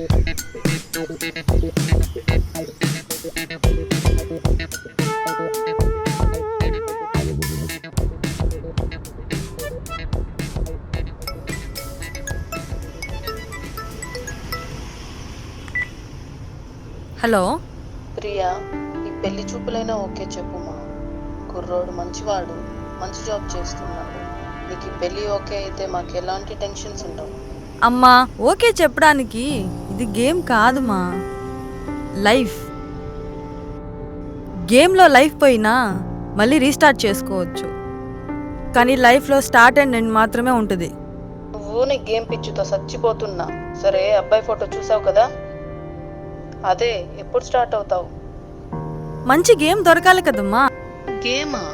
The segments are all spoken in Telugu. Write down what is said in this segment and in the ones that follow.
హలో ప్రియా, ఈ పెళ్లి చూపులైనా ఓకే చెప్పుమా. కుర్రోడు మంచివాడు, మంచి జాబ్ చేస్తున్నాడు. నీకు ఈ పెళ్లి ఓకే అయితే మాకు ఎలాంటి టెన్షన్స్ ఉండవు. అమ్మా, ఓకే చెప్పడానికి ఇది గేమ్ కాదుమా, లైఫ్. గేమ్లో లైఫ్ పోయినా మళ్ళీ రీస్టార్ట్ చేసుకోవచ్చు, కానీ లైఫ్లో స్టార్ట్ అండ్ ఎండ్ మాత్రమే ఉంటుంది. నువ్వు నీ గేమ్ పిచ్చితో చచ్చిపోతున్నా. సరే, అబ్బాయి ఫోటో చూసావు కదా, అదే ఎప్పుడు స్టార్ట్ అవుతావు? మంచి గేమ్ దొరకాలి కదమ్మా. గేమా?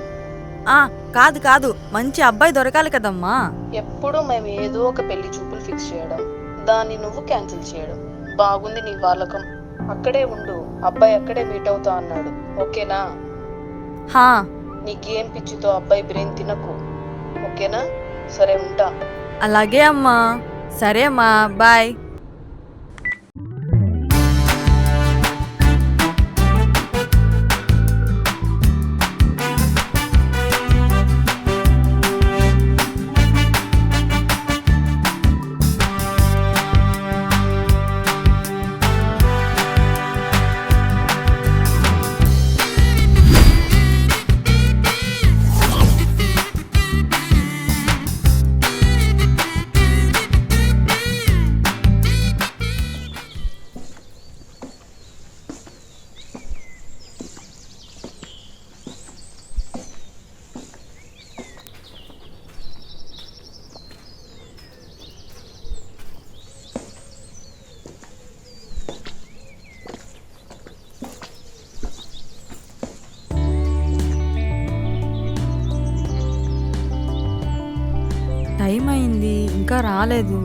కాదు కాదు, మంచి అబ్బాయి దొరకాలి కదమ్మా. ఎప్పుడు మేము ఏదో ఒక పెళ్లి చూపులు ఫిక్స్ చేయడం, దాన్ని నువ్వు క్యాన్సిల్ చేయడం. బాగుంది నీ వాలకం. అక్కడే ఉండు, అబ్బాయి అక్కడే మీట్ అవుతా అన్నాడు. ఓకేనా? హా, నీ గేమ్ పిచ్చితో అబ్బాయి బ్రెయిన్ తినకు. ఓకేనా? సరే, ఉంటా. అలాగే అమ్మా. సరే అమ్మా, బాయ్. టైం అయింది, ఇంకా రాలేదు.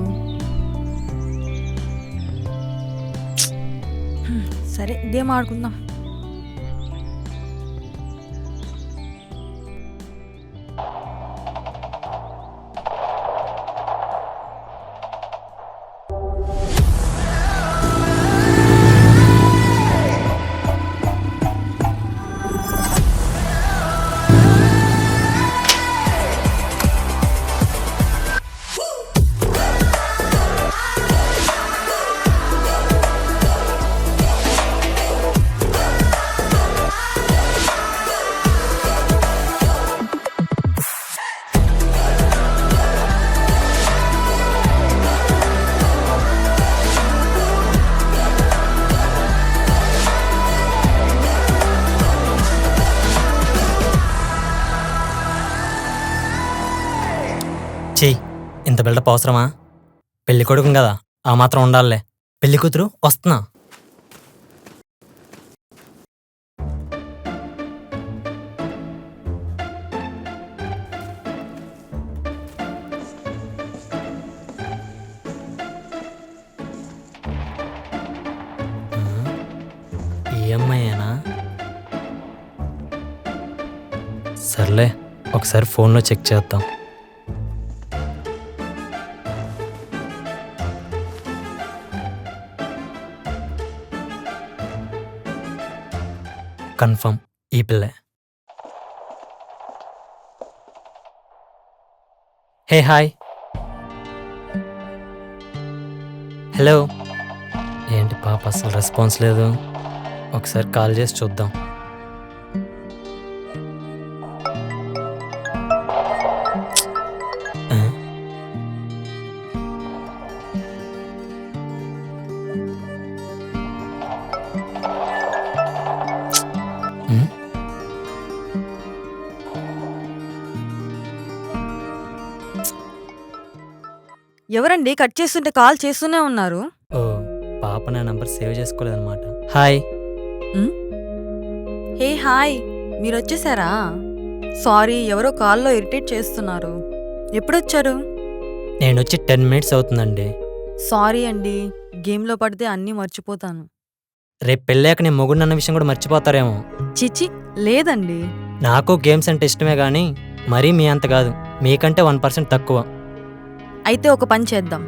సరే, గేమ్ ఆడుకుందాం. చెయ్యి, ఇంత బిల్డప్ అవసరమా? పెళ్లి కొడుకు కదా, ఆ మాత్రం ఉండాలే. పెళ్లి కూతురు వస్తున్నా. ఈ అమ్మాయేనా? సర్లే, ఒకసారి ఫోన్లో చెక్ చేద్దాం. కన్ఫర్మ్ ఈ పిల్లే. హే, హాయ్. హలో. ఏంటి పాప అసలు రెస్పాన్స్ లేదు? ఒకసారి కాల్ చేసి చూద్దాం. ఎవరండి కట్ చేస్తుంటే కాల్ చేస్తూనే ఉన్నారు? ఓ, పాప నా నంబర్ సేవ్ చేసుకోలేదన్నమాట. హాయ్. హే, హాయ్. మీరు వచ్చేసారా? సారీ, ఎవరో కాల్లో ఇరిటేట్ చేస్తున్నారు. ఎప్పుడొచ్చారు? నేను వచ్చి 10 minutes అవుతుందండి. సారీ అండి, గేమ్లో పడితే అన్నీ మర్చిపోతాను. రేపు పెళ్ళాక నేను మొగుడినన్న విషయం కూడా మర్చిపోతారేమో. చిచి, లేదండి. నాకు గేమ్స్ అంటే ఇష్టమే కానీ మరీ మీ అంత కాదు. మీకంటే 1% తక్కువ. అయితే ఒక పని చేద్దాం.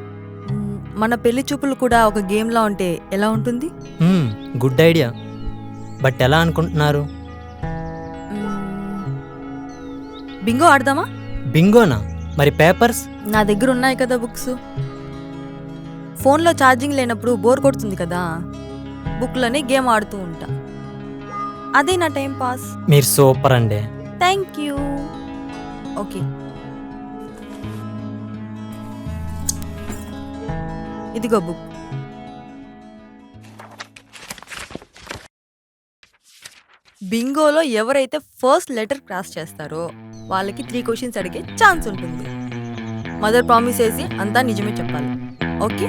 మన పెళ్లి చూపులు కూడా ఒక గేమ్లా ఉంటే ఎలా ఉంటుంది? Good idea. బట్ ఎలా అనుకుంటున్నారు? బింగో ఆడదామా? బింగోనా? మరి పేపర్స్? నా దగ్గర ఉన్నాయి కదా బుక్స్. ఫోన్లో ఛార్జింగ్ లేనప్పుడు బోర్ కొడుతుంది కదా, బుక్లోనే గేమ్ ఆడుతూ ఉంటా. అదే నా టైం పాస్. మీరు సూపర్ అండి. Thank you. ఓకే, ఇదిగో బుక్. బింగోలో ఎవరైతే ఫస్ట్ లెటర్ క్రాస్ చేస్తారో వాళ్ళకి 3 క్వశ్చన్స్ అడిగే ఛాన్స్ ఉంటుంది. మదర్ ప్రామిస్ చేసి అంతా నిజమే చెప్పాలి. ఓకే,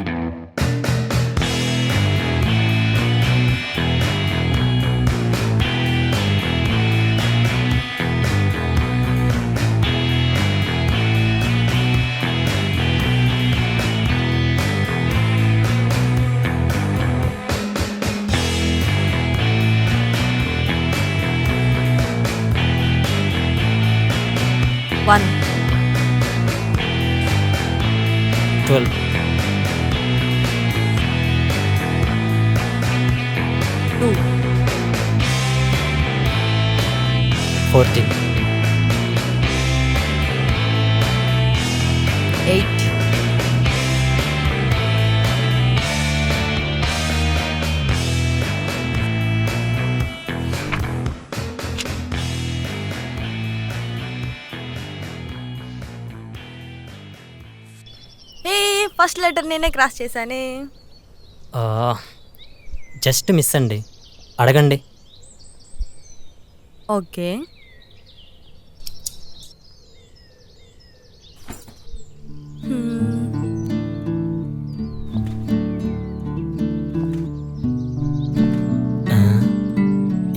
వన్ 12, 2 14, 8 ఫస్ట్ లెటర్ నేనే క్రాస్ చేశానే. జస్ట్ మిస్ అండి. అడగండి. ఓకే,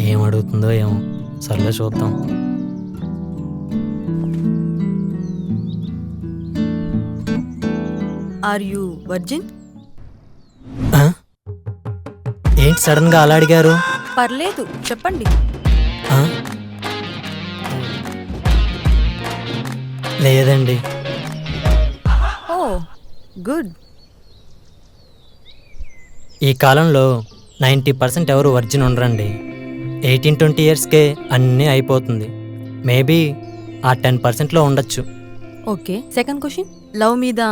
ఏం అడుగుతుందో ఏమో, సర్లే చూద్దాం. Are you virgin? ఏంటి సడన్గా అలా అడిగారు? పర్లేదు, చెప్పండి. ఆ? లేదండి. Oh good. ఈ కాలంలో 90% ఎవరు వర్జిన్ ఉండరండి. 18-20 ఇయర్స్కే అన్నీ అయిపోతుంది. మేబీ ఆ 10%లో ఉండొచ్చు. Okay, second question. లవ్ మీద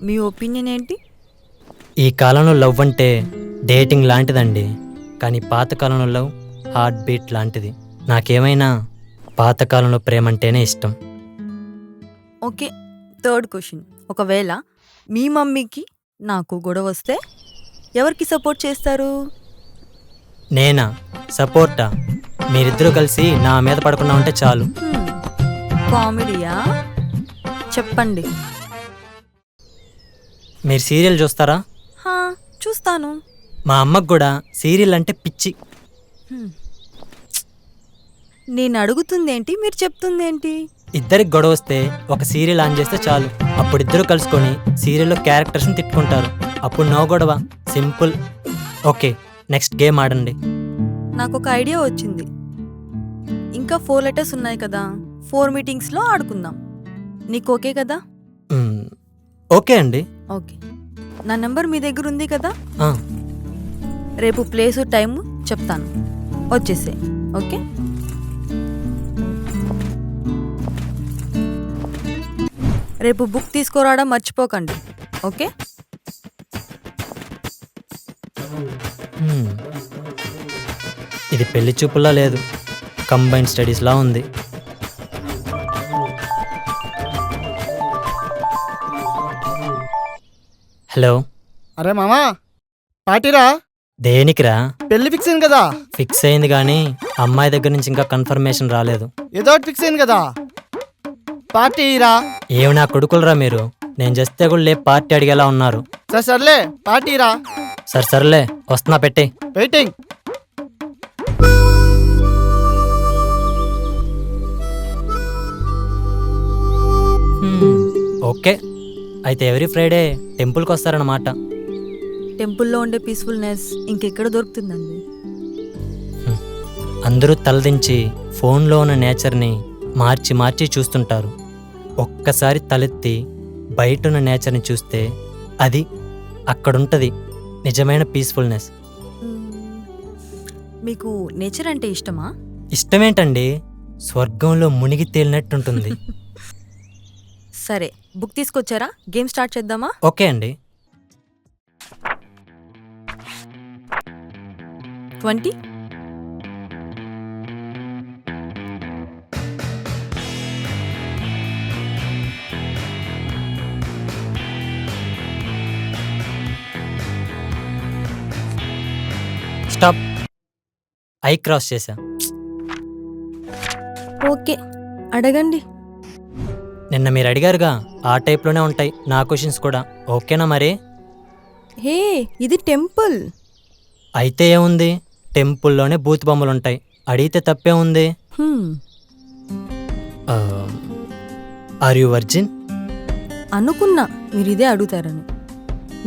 మీ ఒపీనియన్ ఏంటి? ఈ కాలంలో లవ్ అంటే డేటింగ్ లాంటిదండి. కానీ పాతకాలంలో లవ్ హార్ట్ బీట్ లాంటిది. నాకేమైనా పాతకాలంలో ప్రేమ అంటేనే ఇష్టం. Okay, third question. ఒకవేళ మీ మమ్మీకి నాకు గొడవ వస్తే ఎవరికి సపోర్ట్ చేస్తారు? నేనా? సపోర్టా? మీరిద్దరూ కలిసి నా మీద పడకుండా ఉంటే చాలు. కామెడీయా? చెప్పండి. మీరు సీరియల్ చూస్తారా? హా, చూస్తాను. మా అమ్మకు కూడా సీరియల్ అంటే పిచ్చి. నేను అడుగుతుందేంటి, మీరు చెప్తుందేంటి? ఇద్దరికి గొడవ వస్తే ఒక సీరియల్ ఆన్ చేస్తే చాలు. అప్పుడు ఇద్దరు కలుసుకొని సీరియల్లో క్యారెక్టర్స్ని తిట్టుకుంటారు. అప్పుడు నో గొడవ. సింపుల్. ఓకే, నెక్స్ట్ గేమ్ ఆడండి. నాకు ఒక ఐడియా వచ్చింది. ఇంకా 4 లెటర్స్ ఉన్నాయి కదా, 4 మీటింగ్స్లో ఆడుకుందాం. నీకు ఓకే కదా? ఓకే అండి. ఓకే, నా నెంబర్ మీ దగ్గర ఉంది కదా? ఆ, రేపు ప్లేసు టైము చెప్తాను, వచ్చేసే. ఓకే, రేపు బుక్ తీసుకురావడం మర్చిపోకండి. ఓకే, ఇది పెళ్లి చూపులా లేదు, కంబైన్ స్టడీస్లా ఉంది. హలో. అరే మామా, పార్టీరా? దేనికిరా? పెళ్లి ఫిక్స్ అయింది కదా. ఫిక్స్ అయింది కానీ అమ్మాయి దగ్గర నుంచి ఇంకా కన్ఫర్మేషన్ రాలేదు. ఏదో ఒకటి ఫిక్స్ అయింది కదా, పార్టీరా? ఏమి నా కొడుకులరా మీరు? నేను చేస్తే కూడా లే పార్టీ అడిగేలా ఉన్నారు. సర్లే, పార్టీరా. సర్లే, వస్తున్నా, పెట్టి వెయిటింగ్. ఓకే, అయితే ఎవ్రీ ఫ్రైడే టెంపుల్కి వస్తారన్నమాట. టెంపుల్లో ఉండే పీస్ఫుల్నెస్ ఇంకెక్కడ దొరుకుతుందండి? అందరూ తలదించి ఫోన్లో ఉన్న నేచర్ని మార్చి మార్చి చూస్తుంటారు. ఒక్కసారి తలెత్తి బయట ఉన్న నేచర్ని చూస్తే అది అక్కడుంటుంది నిజమైన పీస్ఫుల్నెస్. మీకు నేచర్ అంటే ఇష్టమా? ఇష్టమేంటండి, స్వర్గంలో మునిగి తేలినట్టుంటుంది. సరే, బుక్ తీసుకొచ్చారా? గేమ్ స్టార్ట్ చేద్దామా? ఓకే అండి. 20. స్టాప్. ఐ క్రాస్ చేశా. ఓకే, అడగండి. నిన్న మీరు అడిగారుగా, ఆ టైప్లోనే ఉంటాయి నా క్వశ్చన్స్ కూడా. ఓకేనా మరి? హే, ఇది టెంపుల్. అయితే ఏముంది, టెంపుల్లోనే బూత్ బొమ్మలు ఉంటాయి. అడిగితే తప్పే ఉంది. Are you virgin? అనుకున్నా మీరు ఇదే అడుగుతారని.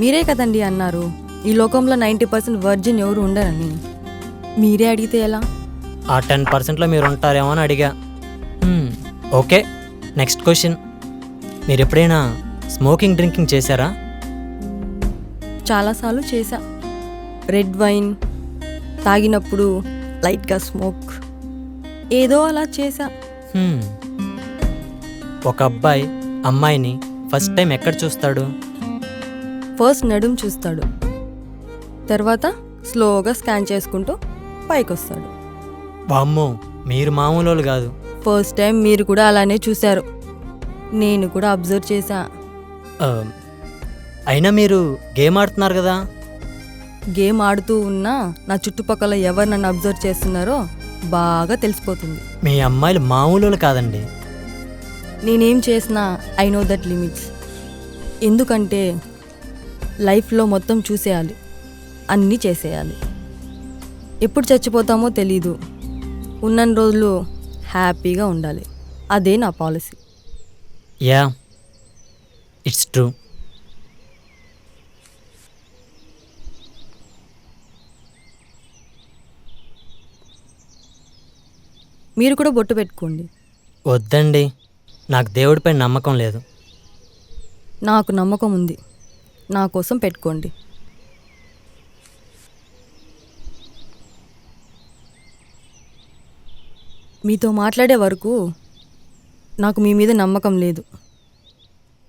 మీరే కదండి అన్నారు ఈ లోకంలో 90% వర్జిన్ ఎవరు ఉండరని. మీరే అడిగితే ఎలా? ఆ 10%లో మీరు ఉంటారేమో అని అడిగా. Okay, next question. మీరు ఎప్పుడైనా స్మోకింగ్ డ్రింకింగ్ చేశారా? చాలాసార్లు చేశా. రెడ్ వైన్ తాగినప్పుడు లైట్గా స్మోక్, ఏదో అలా చేశా. ఒక అబ్బాయి అమ్మాయిని ఫస్ట్ టైం ఎక్కడ చూస్తాడు? ఫస్ట్ నడుం చూస్తాడు, తర్వాత స్లోగా స్కాన్ చేసుకుంటూ పైకి వస్తాడు. వామ్మో, మీరు మామూలు వాళ్ళు కాదు. ఫస్ట్ టైం మీరు కూడా అలానే చూశారు, నేను కూడా అబ్జర్వ్ చేశా. అయినా మీరు గేమ్ ఆడుతున్నారు కదా. గేమ్ ఆడుతూ ఉన్నా నా చుట్టుపక్కల ఎవరు నన్ను అబ్జర్వ్ చేస్తున్నారో బాగా తెలిసిపోతుంది. మీ అమ్మాయిలు మామూలు వాళ్ళు కాదండి. నేనేం చేసినా ఐ నో దట్ లిమిట్స్. ఎందుకంటే లైఫ్లో మొత్తం చూసేయాలి, అన్నీ చేసేయాలి. ఎప్పుడు చచ్చిపోతామో తెలీదు, ఉన్నన్ని రోజులు హ్యాపీగా ఉండాలి. అదే నా పాలసీ. Yeah, it's true. మీరు కూడా బొట్టు పెట్టుకోండి. వద్దండి, నాకు దేవుడిపై నమ్మకం లేదు. నాకు నమ్మకం ఉంది, నా కోసం పెట్టుకోండి. మీతో మాట్లాడే వరకు నాకు మీ మీద నమ్మకం లేదు,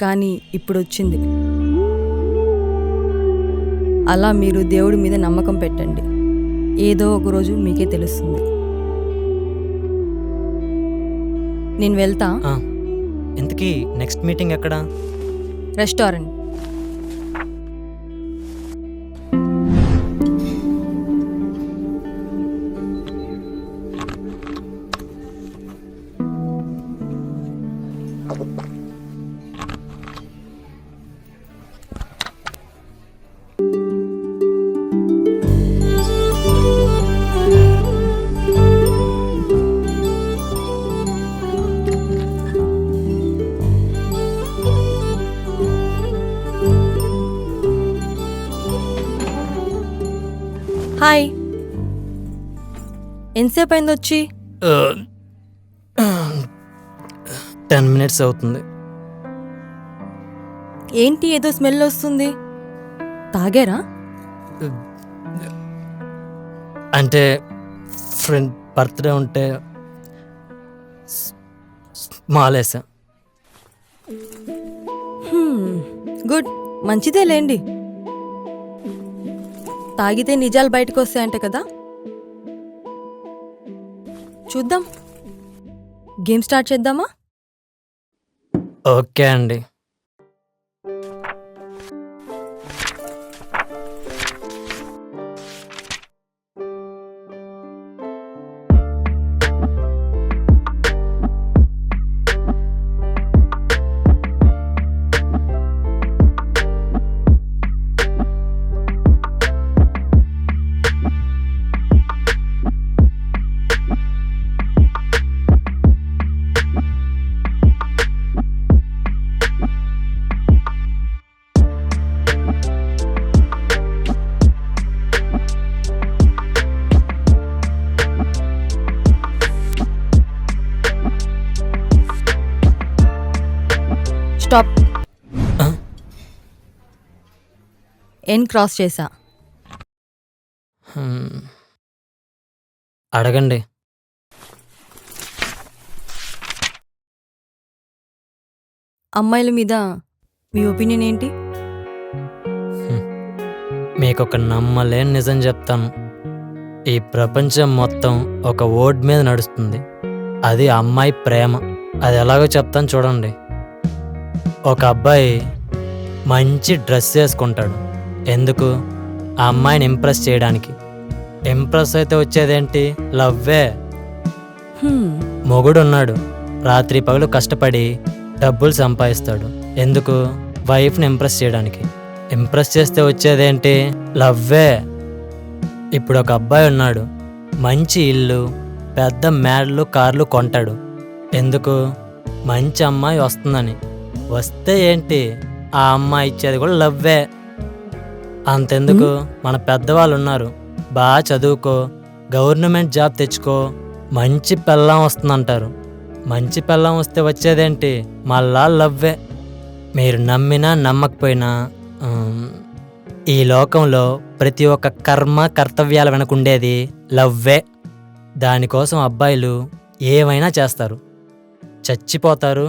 కానీ ఇప్పుడు వచ్చింది. అలా మీరు దేవుడి మీద నమ్మకం పెట్టండి, ఏదో ఒక రోజు మీకే తెలుస్తుంది. నేను వెళ్తా. ఇంతకీ నెక్స్ట్ మీటింగ్ ఎక్కడ? రెస్టారెంట్. హాయ్, ఎంతసేపు అయింది వచ్చి? 10 minutes అవుతుంది. ఏంటి ఏదో స్మెల్ వస్తుంది, తాగారా? అంటే ఫ్రెండ్ బర్త్డే ఉంటే మాలేసా. గుడ్, మంచిదే లేండి. తాగితే నిజాలు బయటకు వస్తాయంట కదా. చూద్దాం, గేమ్ స్టార్ట్ చేద్దామా? ఓకే అండి. స్టాప్. ఎన్ క్రాస్ చేశా. అడగండి. అమ్మాయిల మీద మీ ఒపీనియన్ ఏంటి? మీకొక నమ్మలేని నిజం చెప్తాను. ఈ ప్రపంచం మొత్తం ఒక ఓడ్ మీద నడుస్తుంది. అది అమ్మాయి ప్రేమ. అది ఎలాగో చెప్తాను చూడండి. ఒక అబ్బాయి మంచి డ్రెస్ వేసుకుంటాడు. ఎందుకు? ఆ అమ్మాయిని ఇంప్రెస్ చేయడానికి. ఇంప్రెస్ అయితే వచ్చేదేంటి? లవ్వే. మొగుడున్నాడు, రాత్రి పగలు కష్టపడి డబ్బులు సంపాదిస్తాడు. ఎందుకు? వైఫ్ని ఇంప్రెస్ చేయడానికి. ఇంప్రెస్ చేస్తే వచ్చేదేంటి? లవ్వే. ఇప్పుడు ఒక అబ్బాయి ఉన్నాడు, మంచి ఇల్లు, పెద్ద మేడలు, కార్లు కొంటాడు. ఎందుకు? మంచి అమ్మాయి వస్తుందని. వస్తే ఏంటి? ఆ అమ్మాయి ఇచ్చేది కూడా లవ్వే. అంతెందుకు, మన పెద్దవాళ్ళు ఉన్నారు, బాగా చదువుకో, గవర్నమెంట్ జాబ్ తెచ్చుకో, మంచి పెళ్ళాం వస్తుందంటారు. మంచి పెళ్ళాం వస్తే వచ్చేదేంటి? మళ్ళా లవ్వే. మీరు నమ్మినా నమ్మకపోయినా ఈ లోకంలో ప్రతి ఒక్క కర్మ కర్తవ్యాల వెనకుండేది లవ్వే. దానికోసం అబ్బాయిలు ఏమైనా చేస్తారు, చచ్చిపోతారు,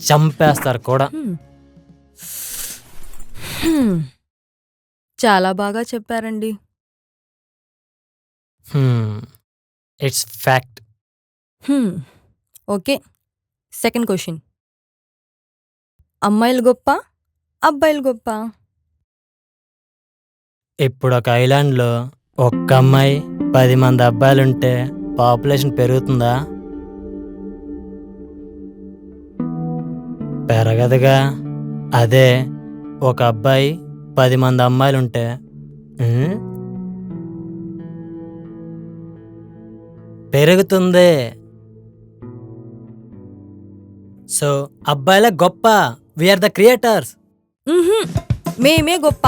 చంపేస్తారు కూడా. చాలా బాగా చెప్పారండి. It's fact. Okay, second question. అమ్మాయిలు గొప్ప, అబ్బాయిలు గొప్ప? ఇప్పుడు ఒక ఐలాండ్లో ఒక్క అమ్మాయి 10 మంది అబ్బాయిలుంటే పాపులేషన్ పెరుగుతుందా? పెరగదుగా. అదే ఒక అబ్బాయి 10 మంది అమ్మాయిలుంటే పెరుగుతుంది. సో అబ్బాయిలే గొప్ప. We are the creators. మేమే గొప్ప.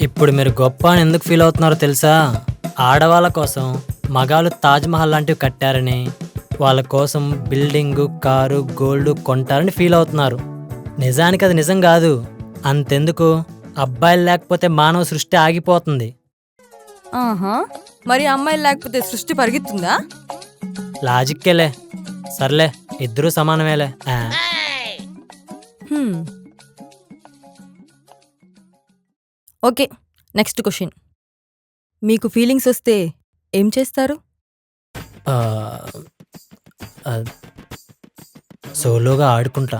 ఇప్పుడు మీరు గొప్ప అని ఎందుకు ఫీల్ అవుతున్నారో తెలుసా? ఆడవాళ్ళ కోసం మగాళ్ళు తాజ్మహల్ లాంటివి కట్టారని, వాళ్ళ కోసం బిల్డింగు, కారు, గోల్డ్ కొంటారని ఫీల్ అవుతున్నారు. నిజానికి అది నిజం కాదు. అంతెందుకు, అబ్బాయిలు లేకపోతే మానవ సృష్టి ఆగిపోతుంది. ఆహా, మరి అమ్మాయిలు లేకపోతే సృష్టి పరిగెత్తుందా? లాజిక్కేలే. సర్లే, ఇద్దరూ సమానమేలే. Okay, next question. మీకు ఫీలింగ్స్ వస్తే ఏం చేస్తారు? సోలోగా ఆడుకుంటా.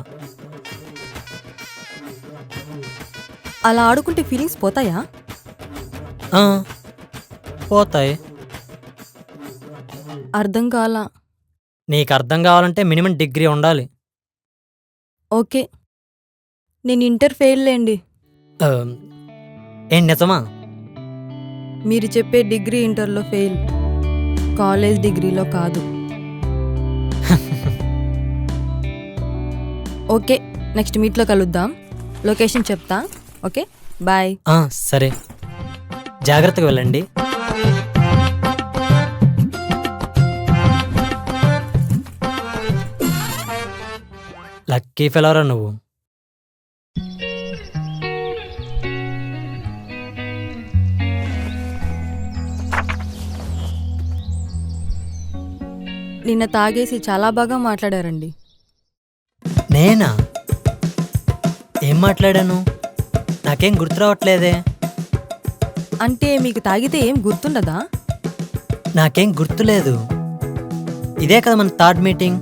అలా ఆడుకుంటే ఫీలింగ్స్ పోతాయా? పోతాయి. అర్థం కాలా. నీకు అర్థం కావాలంటే మినిమం డిగ్రీ ఉండాలి. ఓకే, నేను ఇంటర్ ఫెయిల్ లేండి. ఏం నిజమా? మీరు చెప్పే డిగ్రీ ఇంటర్లో ఫెయిల్, కాలేజ్ డిగ్రీలో కాదు. ఓకే, నెక్స్ట్ మీట్లో కలుద్దాం. లొకేషన్ చెప్తా. Okay, bye. సరే, జాగ్రత్తగా వెళ్ళండి. లక్కీ ఫెలోరా నువ్వు. నిన్న తాగేసి చాలా బాగా మాట్లాడారండి. నేనా? ఏం మాట్లాడాను? నాకేం గుర్తు రావట్లేదే. అంటే మీకు తాగితే ఏం గుర్తుండదా? నాకేం గుర్తులేదు. ఇదే కదా మన థర్డ్ మీటింగ్.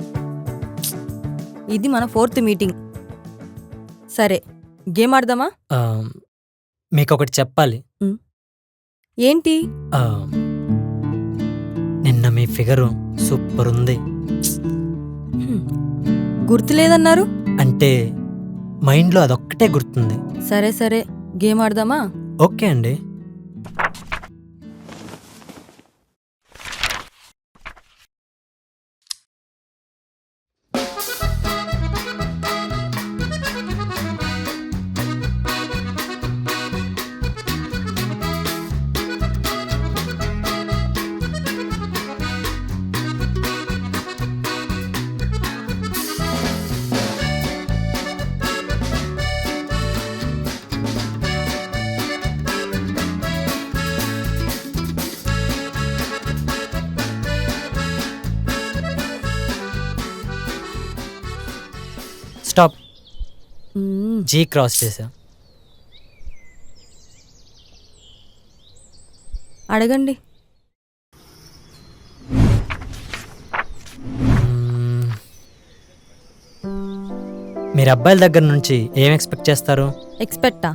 ఇది మన 4th మీటింగ్. సరే, గేమ్ ఆడదామా? మీకొకటి చెప్పాలి. ఏంటి? నిన్న మీ ఫిగరు సూపర్ ఉంది. గుర్తులేదన్నారు? అంటే మైండ్లో అదొక్కటే గుర్తుంది. సరే సరే, గేమ్ ఆడదామా? ఓకే అండి. జీ క్రాస్ చేశా. అడగండి. మీరు అబ్బాయిల దగ్గర నుంచి ఏం ఎక్స్పెక్ట్ చేస్తారు? ఎక్స్పెక్టా?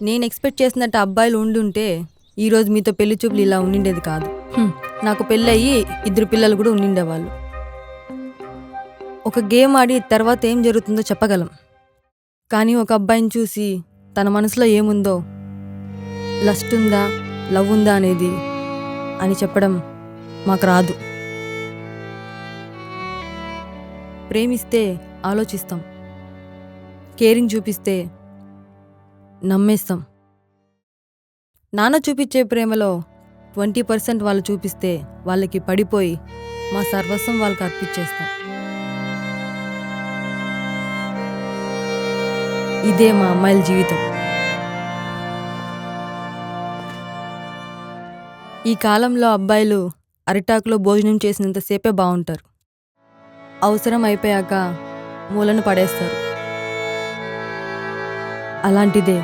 నేను ఎక్స్పెక్ట్ చేసినట్టు అబ్బాయిలు ఉండుంటే ఈరోజు మీతో పెళ్లి చూపులు ఇలా ఉండిండేది కాదు. నాకు పెళ్ళి అయ్యి 2 పిల్లలు కూడా ఉండిండేవాళ్ళు. ఒక గేమ్ ఆడి తర్వాత ఏం జరుగుతుందో చెప్పగలం, కానీ ఒక అబ్బాయిని చూసి తన మనసులో ఏముందో, లస్ట్ ఉందా లవ్ ఉందా అనేది అని చెప్పడం మాకు రాదు. ప్రేమిస్తే ఆలోచిస్తాం, కేరింగ్ చూపిస్తే నమ్మేస్తాం. నాన్న చూపించే ప్రేమలో 20% వాళ్ళు చూపిస్తే వాళ్ళకి పడిపోయి మా సర్వస్వం వాళ్ళకి అర్పించేస్తాం. ఇదే మా అమ్మాయిల జీవితం. ఈ కాలంలో అబ్బాయిలు అరిటాకులో భోజనం చేసినంతసేపే బాగుంటారు, అవసరం అయిపోయాక మూలను పడేస్తారు. అలాంటిదే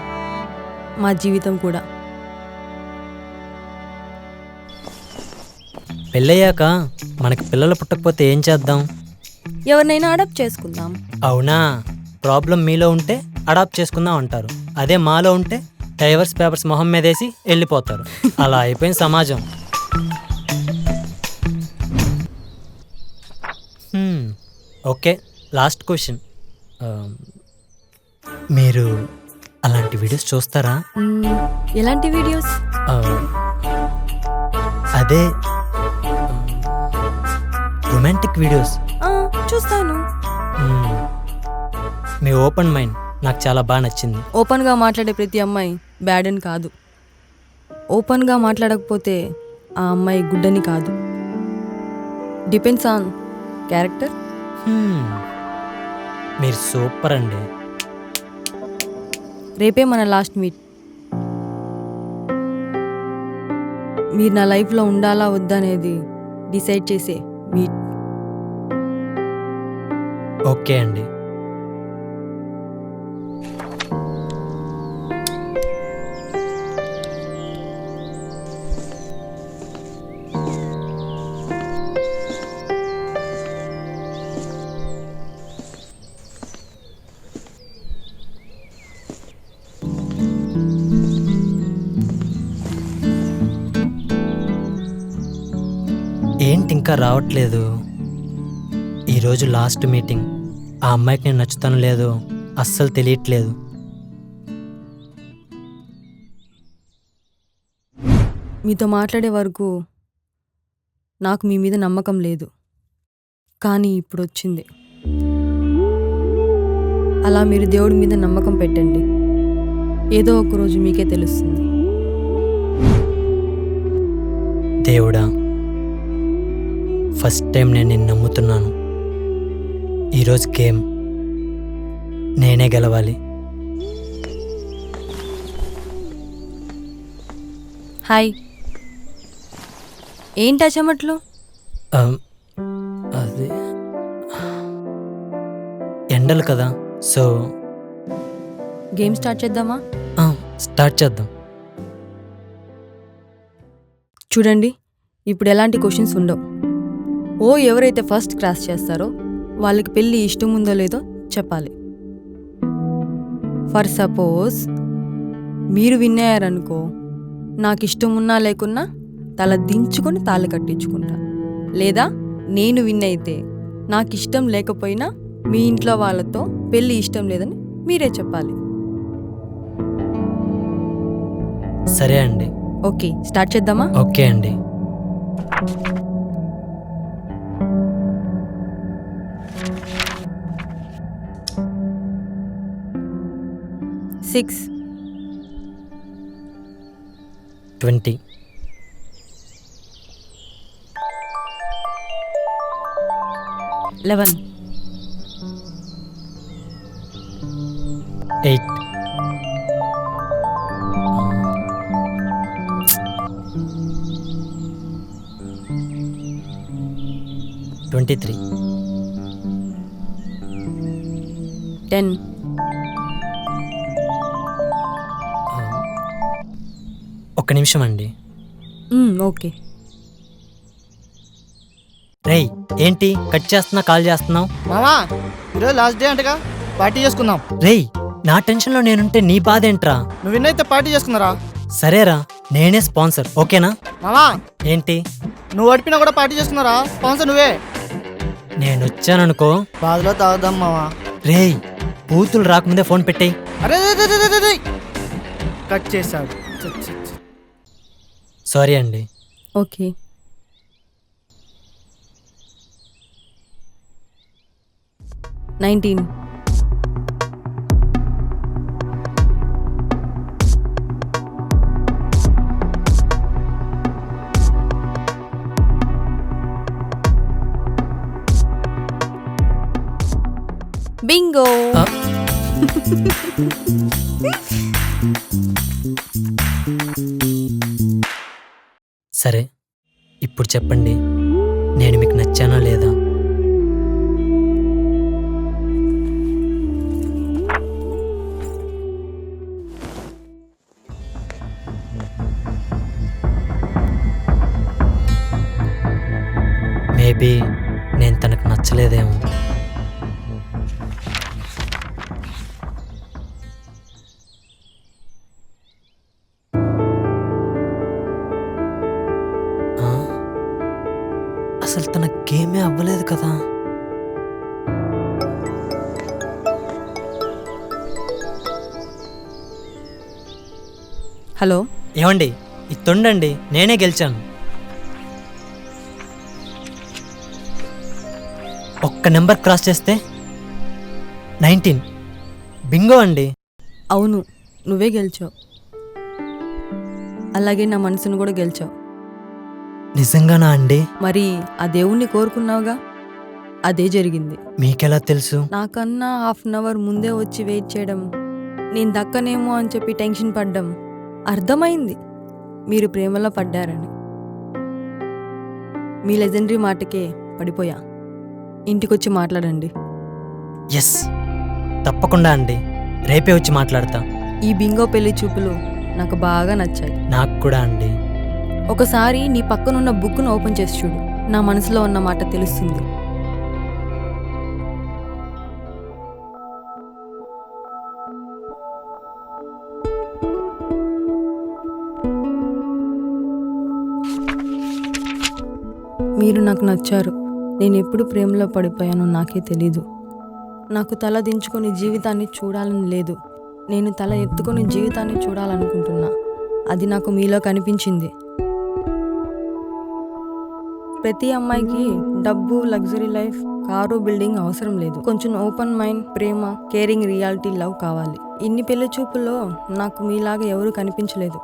మా జీవితం కూడా. పెళ్ళయ్యాక మనకి పిల్లలు పుట్టకపోతే ఏం చేద్దాం? ఎవరినైనా అడాప్ట్ చేసుకుందాం. అవునా? ప్రాబ్లం మీలో ఉంటే అడాప్ట్ చేసుకుందాం అంటారు, అదే మాలో ఉంటే డైవర్స్ పేపర్స్ మొహం మీద వేసి వెళ్ళిపోతారు. అలా అయిపోయిన సమాజం. Okay, last question. మీరు అలాంటి వీడియోస్ చూస్తారా? ఎలాంటి వీడియోస్? అదే రొమాంటిక్ వీడియోస్. చూస్తాను. మీ ఓపెన్ మైండ్ నాకు చాలా బాగా నచ్చింది. ఓపెన్గా మాట్లాడే ప్రతి అమ్మాయి బ్యాడ్ అని కాదు, ఓపెన్గా మాట్లాడకపోతే ఆ అమ్మాయి గుడ్ అని కాదు. Depends on character. మీరు సూపర్ అండి. రేపే మన లాస్ట్ మీట్. మీరు నా లైఫ్లో ఉండాలా వద్దా అనేది డిసైడ్ చేసే మీట్. ఓకే అండి. ఏంటి ఇంకా రావట్లేదు? ఈరోజు లాస్ట్ మీటింగ్. ఆ అమ్మాయికి నేను నచ్చుతాను లేదో అస్సలు తెలియట్లేదు. మీతో మాట్లాడే వరకు నాకు మీ మీద నమ్మకం లేదు, కానీ ఇప్పుడు వచ్చింది. అలా మీరు దేవుడి మీద నమ్మకం పెట్టండి, ఏదో ఒక రోజు మీకే తెలుస్తుంది. దేవుడా, ఫస్ట్ టైం నేను నిన్ను నమ్ముతున్నాను. ఈరోజు గేమ్ నేనే గెలవాలి. హాయ్. ఏంటా చెమట్లు? అది ఎండలు కదా, సో గేమ్ స్టార్ట్ చేద్దామా? స్టార్ట్ చేద్దాం. చూడండి, ఇప్పుడు ఎలాంటి క్వశ్చన్స్ ఉండవు. ఎవరైతే ఫస్ట్ క్రాస్ చేస్తారో వాళ్ళకి పెళ్ళి ఇష్టం ఉందో లేదో చెప్పాలి. ఫర్ సపోజ్ మీరు విన్ అయ్యారనుకో, నాకు ఇష్టం ఉన్నా లేకున్నా తల దించుకొని తాళి కట్టించుకుంటా. లేదా నేను విన్ అయితే నాకు ఇష్టం లేకపోయినా మీ ఇంట్లో వాళ్ళతో పెళ్ళి ఇష్టం లేదని మీరే చెప్పాలి. సరే అండి. ఓకే, స్టార్ట్ చేద్దామా? ఓకే అండి. సిక్స్ 20 11 8 23 10 ఒక్క నిమిషం అండి. ఓకే. రేయ్ ఏంటి కట్ చేస్తున్నా కాల్ చేస్తున్నావు? మామా ఈరోజు లాస్ట్ డే అంటగా, పార్టీ చేసుకుందాం. రేయ్ నా టెన్షన్లో నేనుంటే నీ బాధ ఏంట్రా? నువ్వు విన్నైతే పార్టీ చేసుకున్నారా? సరేరా, నేనే స్పాన్సర్, ఓకేనా? మామా ఏంటి? నువ్వు ఓడిపినా కూడా పార్టీ చేసుకున్నారా? స్పాన్సర్ నువ్వే. నేను వచ్చాననుకో, బాధలో తాగుదాం మామా. రేయ్ బూతులు రాకముందే ఫోన్ పెట్టేయ్. అరే కట్ చేశాడు. సారీ అండి. ఓకే. నైన్టీన్. బింగో. ఆ? సరే ఇప్పుడు చెప్పండి, నేను మీకు నచ్చానా లేదా? మేబీ నేను తనకు నచ్చలేదేమో. అసలు తన గేమే అవ్వలేదు కదా. హలో. ఏమండి, ఇది తొండండి, నేనే గెలిచాను. ఒక్క నెంబర్ క్రాస్ చేస్తే 19. బింగో అండి. అవును, నువ్వే గెలిచావు. అలాగే నా మనసును కూడా గెలిచావు. నిజంగానా అండి? మరి ఆ దేవుణ్ణి కోరుకున్నావుగా, అదే జరిగింది. మీకెలా తెలుసు? నాకన్నా హాఫ్ అన్ అవర్ ముందే వచ్చి వెయిట్ చేయడం, నేను దక్కనేమో అని చెప్పి టెన్షన్ పడ్డం, అర్థమైంది మీరు ప్రేమలో పడ్డారని. మీ లెజెండరీ మాటకే పడిపోయా. ఇంటికొచ్చి మాట్లాడండి. ఎస్, తప్పకుండా అండి, రేపే వచ్చి మాట్లాడతా. ఈ బింగో పెళ్లి చూపులు నాకు బాగా నచ్చాయి. నాకు కూడా అండి. ఒకసారి నీ పక్కనున్న బుక్ను ఓపెన్ చేసి చూడు, నా మనసులో ఉన్న మాట తెలుస్తుంది. మీరు నాకు నచ్చారు. నేను ఎప్పుడు ప్రేమలో పడిపోయానో నాకే తెలీదు. నాకు తల దించుకొని జీవితాన్ని చూడాలని లేదు, నేను తల ఎత్తుకొని జీవితాన్ని చూడాలనుకుంటున్నా. అది నాకు మీలో కనిపించింది. ప్రతి అమ్మాయికి డబ్బు, లగ్జరీ లైఫ్, కారు, బిల్డింగ్ అవసరం లేదు. కొంచెం ఓపెన్ మైండ్, ప్రేమ, కేరింగ్, రియాలిటీ, లవ్ కావాలి. ఇన్ని పెళ్లి చూపుల్లో నాకు మీలాగా ఎవరు కనిపించలేదు.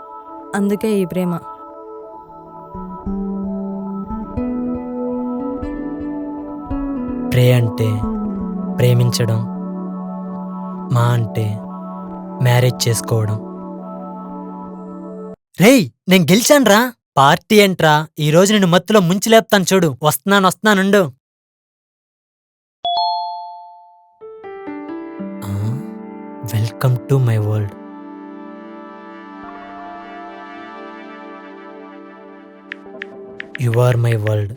అందుకే ఈ ప్రేమ. ప్రే అంటే ప్రేమించడం, మా అంటే మ్యారేజ్ చేసుకోవడం. రేయ్ నేను గెలిచాన్రా. పార్టీ ఏంట్రా, ఈరోజు నేను మత్తులో ముంచి లేపుతాను చూడు. వస్తున్నానుండు. Welcome to my world. You are my world.